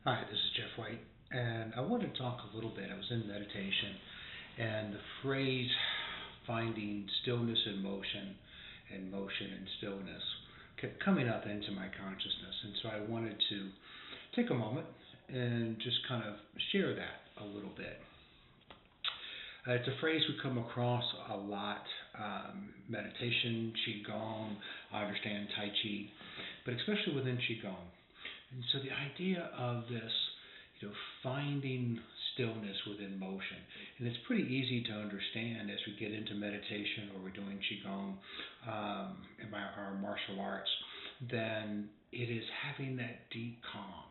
Hi, this is Jeff White, and I wanted to talk a little bit. I was in meditation, and the phrase finding stillness in motion and motion in stillness kept coming up into my consciousness. And so I wanted to take a moment and just kind of share that a little bit. It's a phrase we come across a lot. Meditation, Qigong, I understand Tai Chi, but especially within Qigong. And so the idea of this, finding stillness within motion, and it's pretty easy to understand as we get into meditation or we're doing Qigong and our martial arts, then it is having that deep calm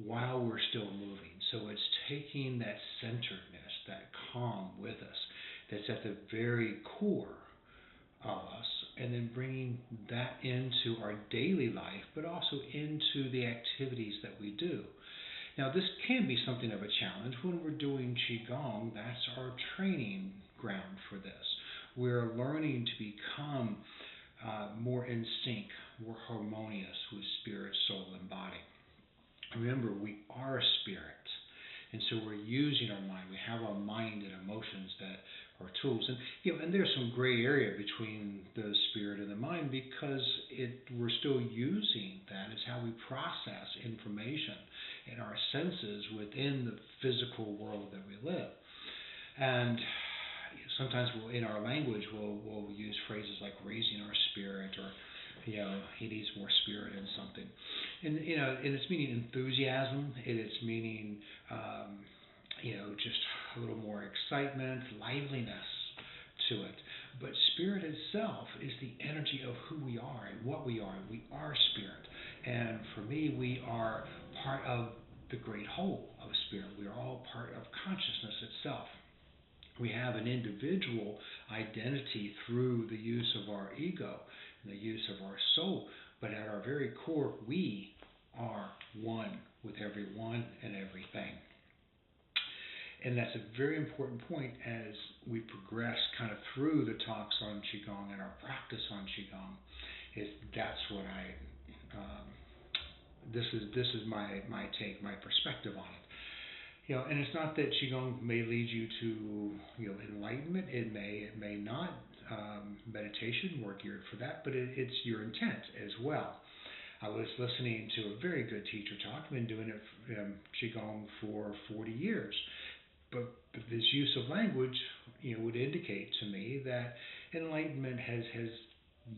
while we're still moving. So it's taking that centeredness, that calm with us that's at the very core of us, and then bringing that into our daily life, but also into the activities that we do. Now, this can be something of a challenge. When we're doing Qigong, that's our training ground for this. We're learning to become more in sync, more harmonious with spirit, soul, and body. Remember, we are spirit. And so we're using our mind. We have our mind and emotions that are tools. And there's some gray area between the spirit and the mind because we're still using that as how we process information and our senses within the physical world that we live. And sometimes in our language we'll use phrases like raising our spirit, or he needs more spirit in something, and it's meaning enthusiasm. It's meaning just a little more excitement, liveliness to it. But spirit itself is the energy of who we are and what we are. We are spirit, and for me, we are part of the great whole of spirit. We are all part of consciousness itself. We have an individual identity through the use of our ego and the use of our soul, but at our very core, we are one with everyone and everything. And that's a very important point as we progress kind of through the talks on Qigong and our practice on Qigong. That's what this is my take, my perspective on it. And it's not that Qigong may lead you to enlightenment. It may not. Meditation, we're geared for that, but it's your intent as well. I was listening to a very good teacher talk. I've been doing it Qigong for 40 years. But this use of language, would indicate to me that enlightenment has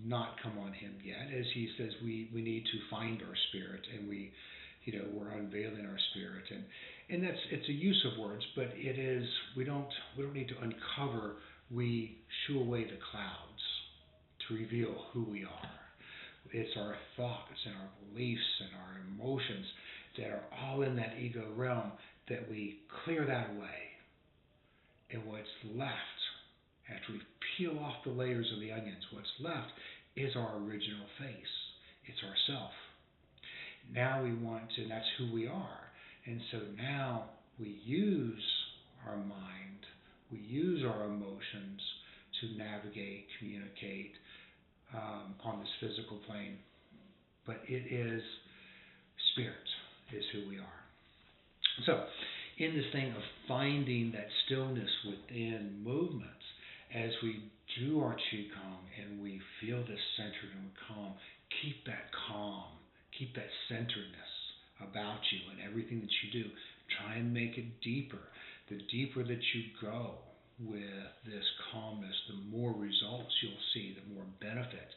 not come on him yet. As he says, we need to find our spirit, and we're unveiling our spirit, and it's a use of words, but it is we don't need to uncover. We shoo away the clouds to reveal who we are. It's our thoughts and our beliefs and our emotions that are all in that ego realm that we clear that away. And what's left, after we peel off the layers of the onions, what's left is our original face. It's ourself. Now we want to, and that's who we are. And so now we use our mind, we use our emotions to navigate, communicate on this physical plane. But it is spirit is who we are. So in this thing of finding that stillness within movements, as we do our Qigong and we feel this centered and calm, keep that calm, keep that centeredness about you and everything that you do. Try and make it deeper. The deeper that you go with this calmness, the more results you'll see, the more benefit.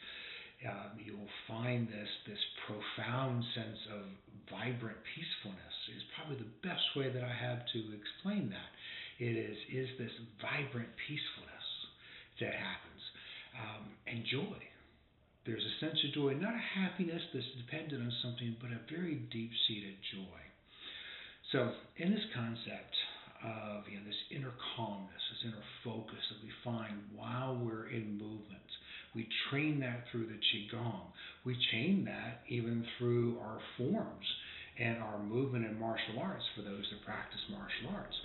You'll find this profound sense of vibrant peacefulness is probably the best way that I have to explain that. It is this vibrant peacefulness that happens. And joy. There's a sense of joy, not a happiness that's dependent on something, but a very deep-seated joy. So in this concept of this inner calmness, this inner focus that we find while we're in movement, we train that through the Qigong. We train that even through our forms and our movement in martial arts for those that practice martial arts.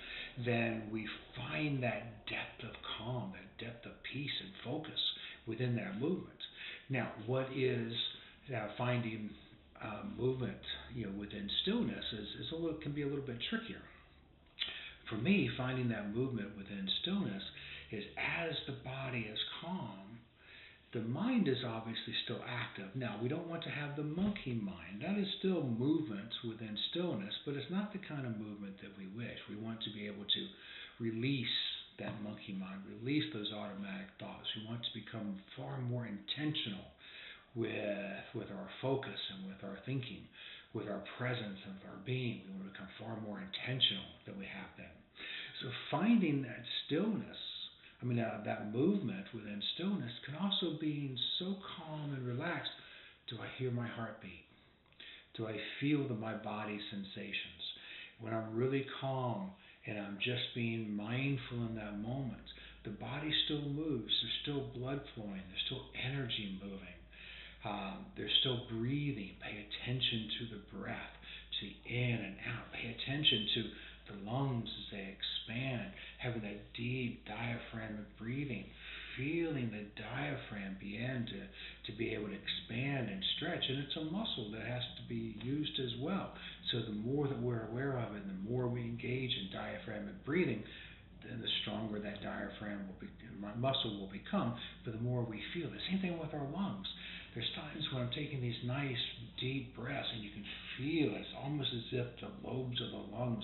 Then we find that depth of calm, that depth of peace and focus within that movement. Now, what is finding movement, within stillness can be a little bit trickier. For me, finding that movement within stillness is as the body is calm, the mind is obviously still active. Now, we don't want to have the monkey mind. That is still movement within stillness, but it's not the kind of movement that we wish. We want to be able to release that monkey mind, release those automatic thoughts. We want to become far more intentional with our focus and with our thinking, with our presence and with our being. We want to become far more intentional than we have been. So finding that stillness, that movement within stillness can also be so calm and relaxed. Do I hear my heartbeat? Do I feel my body sensations? When I'm really calm and I'm just being mindful in that moment, the body still moves. There's still blood flowing. There's still energy moving. There's still breathing. Pay attention to the breath, to the in and out. Pay attention to the lungs as they expand, having that deep diaphragmatic breathing, feeling the diaphragm begin to be able to expand and stretch. And it's a muscle that has to be used as well. So the more that we're aware of it, and the more we engage in diaphragmatic breathing, then the stronger that muscle will become, but the more we feel. The same thing with our lungs. There's times when I'm taking these nice deep breaths and you can feel it's almost as if the lobes of the lungs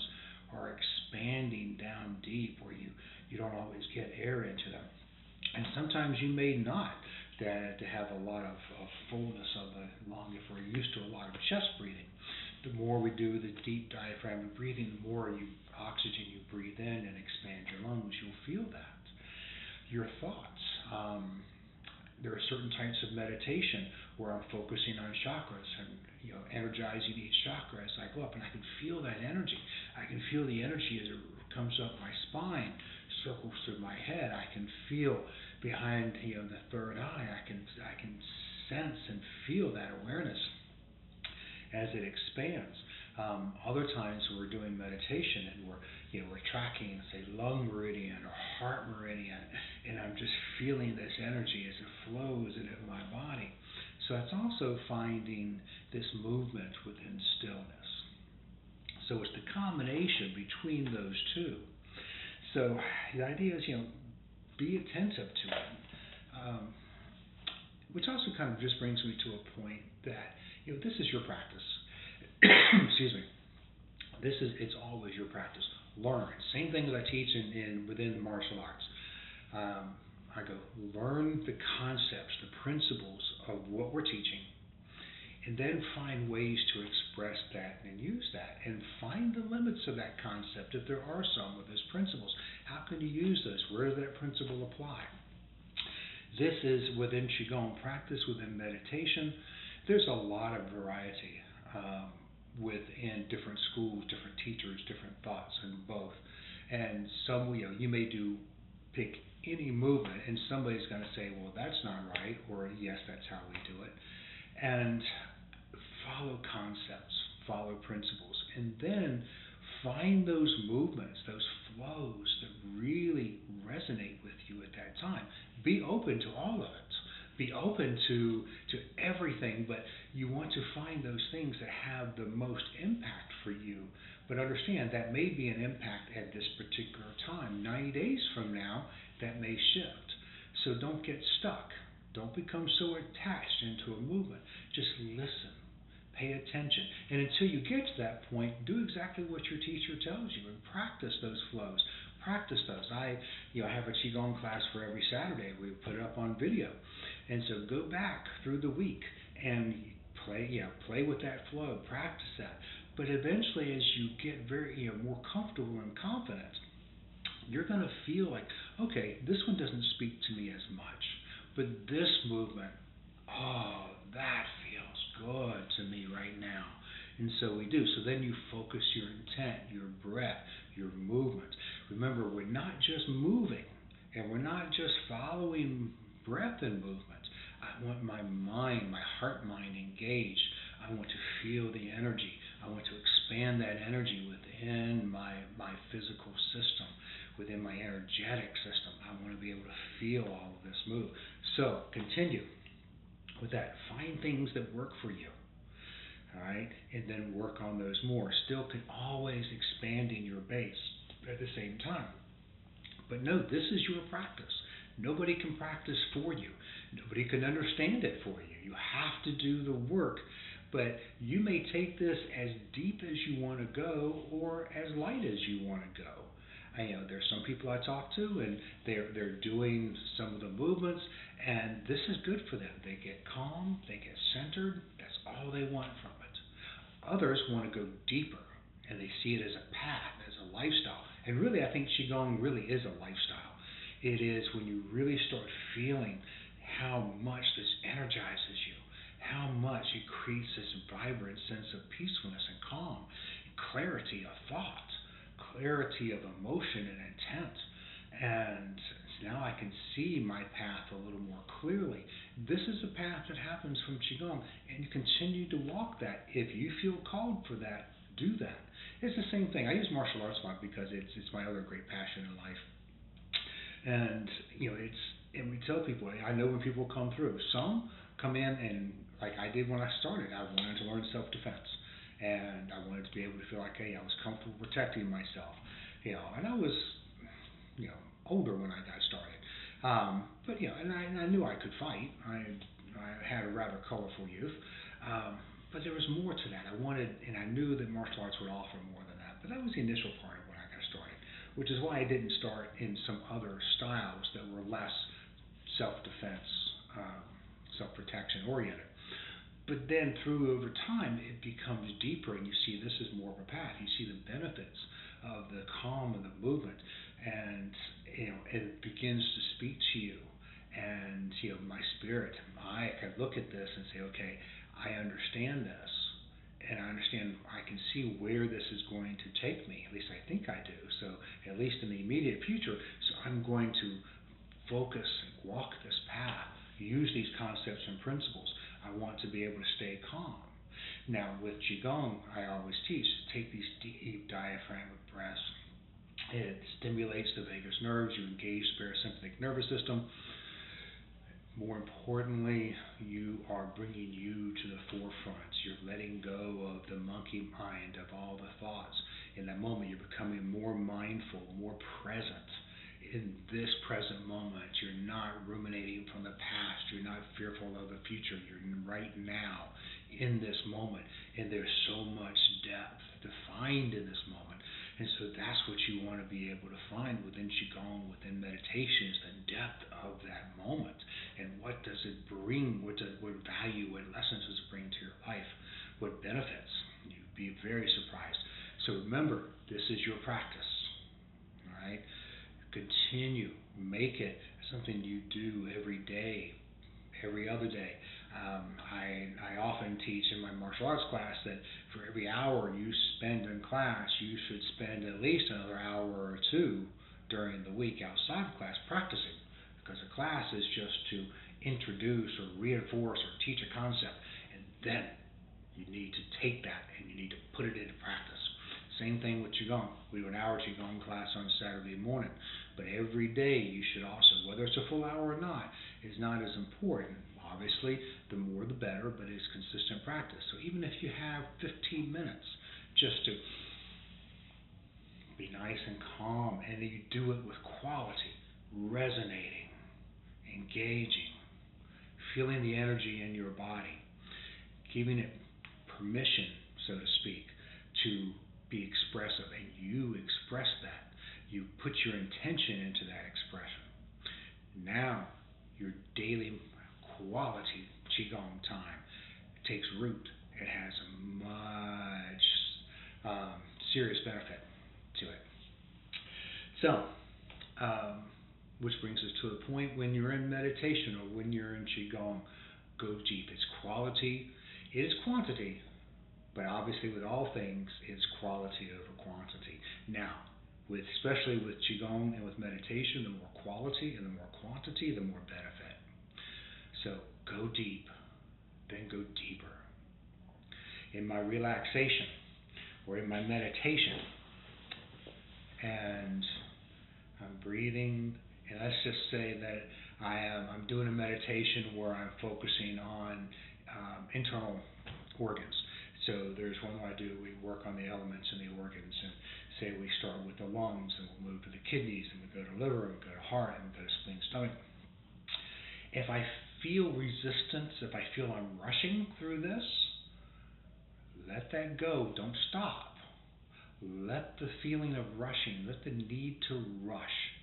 are expanding down deep where you don't always get air into them. And sometimes you may not to have a lot of fullness of the lung if we're used to a lot of chest breathing. The more we do the deep diaphragmatic breathing, the more oxygen you breathe in and expand your lungs, you'll feel that. Your thoughts. There are certain types of meditation where I'm focusing on chakras and energizing each chakra as I go up, and I can feel that energy. I can feel the energy as it comes up my spine, circles through my head. I can feel behind the third eye. I can sense and feel that awareness as it expands. Other times we're doing meditation and we're tracking, say, lung meridian or heart meridian, and I'm just feeling this energy as it flows into my body. So it's also finding this movement within stillness. So it's the combination between those two. So the idea is, be attentive to it. Which also kind of just brings me to a point that, this is your practice. Excuse me. It's always your practice. Learn. Same thing as I teach within the martial arts. I go, learn the concepts, the principles of what we're teaching, and then find ways to express that and use that, and find the limits of that concept if there are some with those principles. How can you use those? Where does that principle apply? This is within Qigong practice, within meditation. There's a lot of variety within different schools, different teachers, different thoughts in both. And some, you may pick any movement, and somebody's going to say, well, that's not right, or yes, that's how we do it. And follow concepts, follow principles, and then find those movements, those flows that really resonate with you at that time. Be open to all of it. Be open to everything, but you want to find those things that have the most impact for you. But understand that may be an impact at this particular time. 90 days from now, that may shift. So don't get stuck. Don't become so attached into a movement. Just listen. Pay attention. And until you get to that point, do exactly what your teacher tells you and practice those flows. Practice those. I have a Qigong class for every Saturday. We put it up on video. And so go back through the week and play with that flow. Practice that. But eventually, as you get very more comfortable and confident, you're going to feel like, okay, this one doesn't speak to me as much. But this movement, that feels good to me right now. And so we do. So then you focus your intent, your breath, your movement. Remember, we're not just moving, and we're not just following breath and movement. I want my mind, my heart-mind engaged. I want to feel the energy. I want to expand that energy within my physical system, within my energetic system. I want to be able to feel all of this move. So continue with that. Find things that work for you. all right, and then work on those more. Still can always expanding your base at the same time. But no, this is your practice. Nobody can practice for you. Nobody can understand it for you. You have to do the work. But you may take this as deep as you want to go or as light as you want to go. There's some people I talk to, and they're doing some of the movements, and this is good for them. They get calm, they get centered. That's all they want from it. Others want to go deeper, and they see it as a path, as a lifestyle. And really, I think Qigong really is a lifestyle. It is when you really start feeling how much this energizes you, how much it creates this vibrant sense of peacefulness and calm, clarity of thought, clarity of emotion and intent. And now I can see my path a little more clearly. This is a path that happens from Qigong, and you continue to walk that. If you feel called for that, do that. It's the same thing. I use martial arts a lot because it's my other great passion in life. And and we tell people, I know when people come through. Some come in and like I did when I started, I wanted to learn self-defense, and I wanted to be able to feel like, hey, I was comfortable protecting myself, and I was, older when I got started, but and I knew I could fight. I had a rather colorful youth, but there was more to that. And I knew that martial arts would offer more than that. But that was the initial part of when I got started, which is why I didn't start in some other styles that were less self-defense, self-protection oriented. But then over time, it becomes deeper, and you see this is more of a path. You see the benefits of the calm and the movement, and it begins to speak to you. And my spirit, I can look at this and say, okay, I understand this, and I understand. I can see where this is going to take me. At least I think I do. So at least in the immediate future, so I'm going to focus and walk this path, use these concepts and principles. I want to be able to stay calm. Now, with Qigong, I always teach, take these deep diaphragmatic breaths. It stimulates the vagus nerves. You engage the parasympathetic nervous system. More importantly, you are bringing you to the forefront. You're letting go of the monkey mind, of all the thoughts. In that moment, you're becoming more mindful, more present. In this present moment, you're not ruminating from the past. You're not fearful of the future. You're right now in this moment. And there's so much depth defined in this moment. And so that's what you want to be able to find within Qigong, within meditation, is the depth of that moment. And what does it bring? What value, what lessons does it bring to your life? What benefits? You'd be very surprised. So remember, this is your practice. All right? Continue, make it something you do every day, every other day. I often teach in my martial arts class that for every hour you spend in class, you should spend at least another hour or two during the week outside of class practicing, because a class is just to introduce or reinforce or teach a concept, and then you need to take that and you need to put it into practice. Same thing with Qigong. We do an hour Qigong class on Saturday morning. But every day you should also, whether it's a full hour or not, is not as important. Obviously, the more the better, but it's consistent practice. So even if you have 15 minutes just to be nice and calm, and you do it with quality, resonating, engaging, feeling the energy in your body, giving it permission, so to speak, to be expressive, and you express that. You put your intention into that expression. Now, your daily quality Qigong time takes root. It has a much serious benefit to it. So, which brings us to the point when you're in meditation or when you're in Qigong, go deep. It's quality, it is quantity. But obviously, with all things, it's quality over quantity. Now, especially with Qigong and with meditation, the more quality and the more quantity, the more benefit. So go deep, then go deeper. In my relaxation or in my meditation, and I'm breathing, and let's just say that I'm doing a meditation where I'm focusing on internal organs. So there's one I do, we work on the elements and the organs, and say we start with the lungs, and we'll move to the kidneys, and we go to liver, and we go to heart, and we go to spleen, stomach. If I feel resistance, if I feel I'm rushing through this, let that go. Don't stop. Let the feeling of rushing, let the need to rush,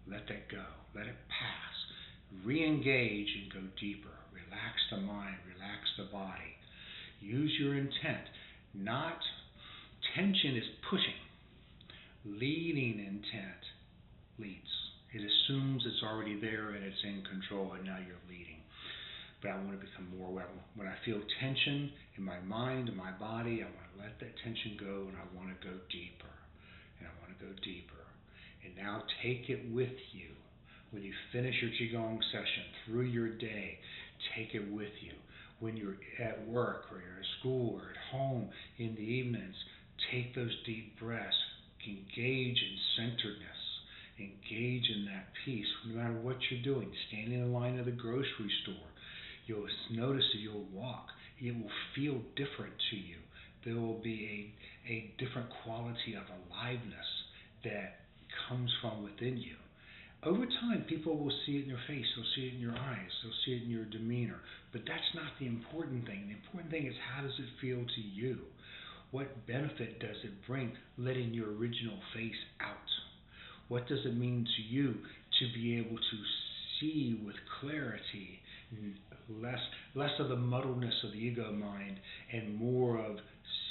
let that go. Let it pass. Re-engage and go deeper. Relax the mind, relax the body. Use your intent. Not tension is pushing. Leading intent leads. It assumes it's already there and it's in control, and now you're leading. But I want to become more aware. When I feel tension in my mind and my body, I want to let that tension go, and I want to go deeper. And I want to go deeper. And now take it with you. When you finish your Qigong session, through your day, take it with you. When you're at work or you're at school or at home in the evenings, take those deep breaths. Engage in centeredness. Engage in that peace. No matter what you're doing, standing in line at the grocery store, you'll notice that you'll walk. It will feel different to you. There will be a different quality of aliveness that comes from within you. Over time, people will see it in your face, they'll see it in your eyes, they'll see it in your demeanor. But that's not the important thing. The important thing is, how does it feel to you? What benefit does it bring, letting your original face out? What does it mean to you to be able to see with clarity, less of the muddleness of the ego mind and more of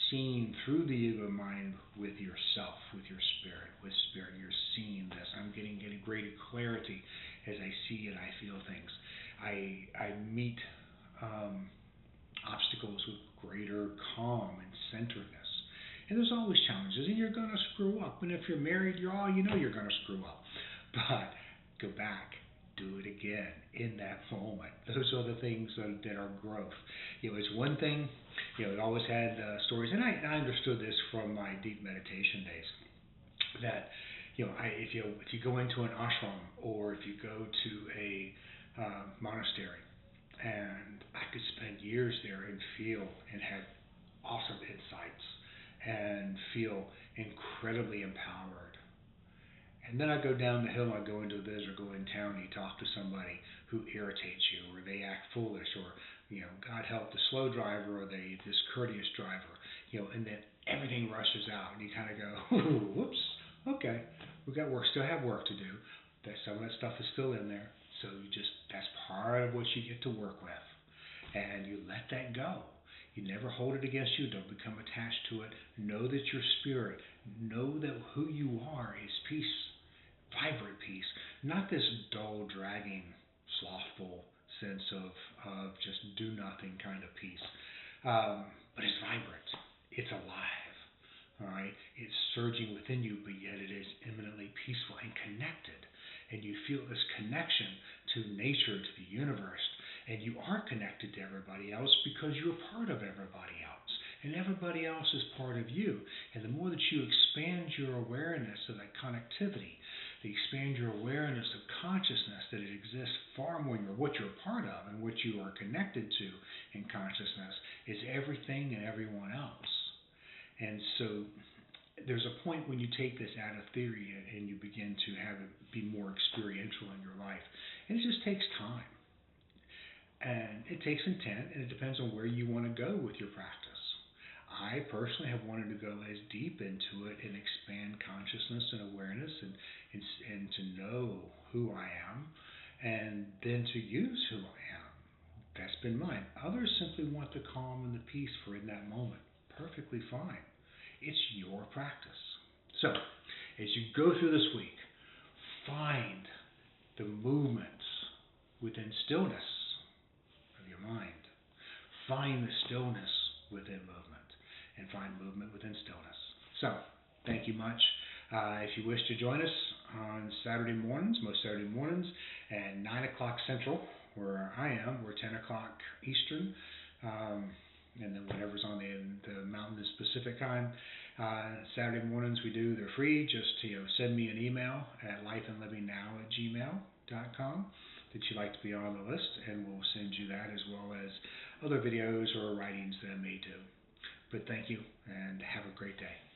seeing through the ego mind with yourself, with your spirit. With spirit, you're seeing this. I'm getting greater clarity as I see and I feel things. I meet obstacles with greater calm and centeredness. And there's always challenges, and you're going to screw up. And if you're married, you know you're going to screw up. But go back, do it again in that moment. Those are the things that are growth. It's one thing. It always had stories, and I understood this from my deep meditation days. That if you go into an ashram or if you go to a monastery, and I could spend years there and feel and have awesome insights and feel incredibly empowered. And then I go down the hill, I go into the business or go in town, and you talk to somebody who irritates you, or they act foolish, or God help the slow driver or the discourteous driver, and then everything rushes out, and you kind of go, whoops, okay, we got work, still have work to do. That some of that stuff is still in there, so that's part of what you get to work with, and you let that go. You never hold it against you. Don't become attached to it. Know that your spirit, know that who you are is peace, vibrant peace, not this dull, dragging, slothful sense of just do nothing kind of peace. But it's vibrant. It's alive. All right? It's surging within you, but yet it is eminently peaceful and connected. And you feel this connection to nature, to the universe, and you are connected to everybody else because you're part of everybody else, and everybody else is part of you. And the more that you expand your awareness of that connectivity, to expand your awareness of consciousness, that it exists far more, what you're part of and what you are connected to in consciousness is everything and everyone else. And so there's a point when you take this out of theory and you begin to have it be more experiential in your life. And it just takes time. And it takes intent, and it depends on where you want to go with your practice. I personally have wanted to go as deep into it and expand consciousness and awareness and to know who I am and then to use who I am. That's been mine. Others simply want the calm and the peace for in that moment. Perfectly fine. It's your practice. So, as you go through this week, find the movements within stillness of your mind. Find the stillness within movement, and find movement within stillness. So, thank you much. If you wish to join us on Saturday mornings, most Saturday mornings, at 9 o'clock Central, where I am, we're 10 o'clock Eastern, and then whatever's on the Mountain Pacific time. Saturday mornings they're free. Just send me an email at lifeandlivingnow@gmail.com that you'd like to be on the list, and we'll send you that as well as other videos or writings that I may do. But thank you, and have a great day.